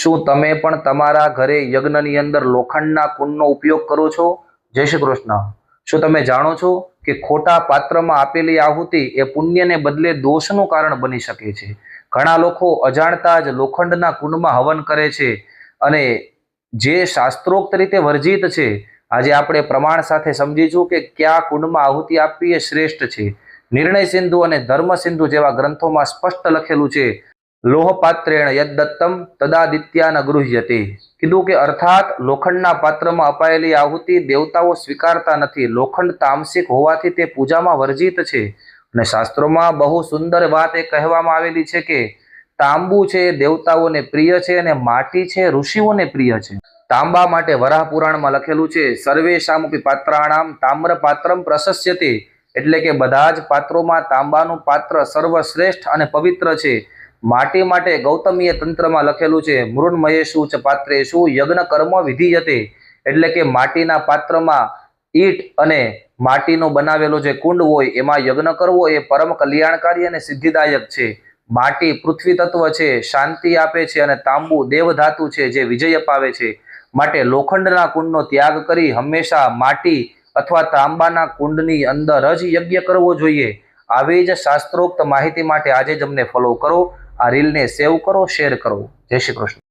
શું તમે પણ તમારા ઘરે યજ્ઞની અંદર લોખંડના કુંડનો ઉપયોગ કરો છો? જય શ્રી કૃષ્ણ. શું તમે જાણો છો કે ખોટા પાત્રમાં આપેલી આહુતિ એ પુણ્યને બદલે દોષનું કારણ બની શકે છે? ઘણા લોકો અજાણતા જ લોખંડના કુંડમાં હવન કરે છે અને જે શાસ્ત્રોક્ત રીતે વર્જિત છે. આજે આપણે પ્રમાણ સાથે સમજીશું કે કયા કુંડમાં આહુતિ આપવી એ શ્રેષ્ઠ છે. નિર્ણય સિંધુ અને ધર્મ સિંધુ જેવા ગ્રંથોમાં સ્પષ્ટ લખેલું છે, લોહપાત્રેણ યદ્દત્તમ તદાદિત્યાન ગૃહ્યતે. કીધું કે અર્થાત લોખંડના પાત્રમાં અપાયેલી આહુતિ દેવતાઓ સ્વીકારતા નથી. લોખંડ તામસિક હોવાથી તે પૂજામાં વર્જિત છે. અને શાસ્ત્રોમાં બહુ સુંદર વાત એ કહેવામાં આવેલી છે કે તાંબુ છે એ દેવતાઓને પ્રિય છે અને માટી છે ઋષિઓને પ્રિય છે. તાંબા માટે વરાહ પુરાણમાં લખેલું છે, સર્વેષામપી પાત્રાણામ તામ્ર પાત્રમ પ્રશસ્યતે. એટલે કે બધા જ પાત્રોમાં તાંબાનું પાત્ર સર્વશ્રેષ્ઠ અને પવિત્ર છે. માટી માટે ગૌતમીય તંત્રમાં લખેલું છે, મૃન્મયેષુ ચ પાત્રેષુ યજ્ઞ કર્મ વિધીયતે. એટલે કે માટીના પાત્રમાં ઈટ અને માટીનો બનાવેલો જે કુંડ હોય એમાં યજ્ઞ કરવો એ પરમ કલ્યાણકારી અને સિદ્ધિદાયક છે. માટી પૃથ્વી તત્વ છે, શાંતિ આપે છે, અને તાંબુ દેવધાતુ છે જે વિજય અપાવે છે. માટે લોખંડના કુંડનો ત્યાગ કરી હંમેશા માટી અથવા તાંબાના કુંડની અંદર જ યજ્ઞ કરવો જોઈએ. આવી જ શાસ્ત્રોક્ત માહિતી માટે આજે જ અમને ફોલો કરો. આ રીલને સેવ કરો, શેર કરો. જય શ્રી કૃષ્ણ.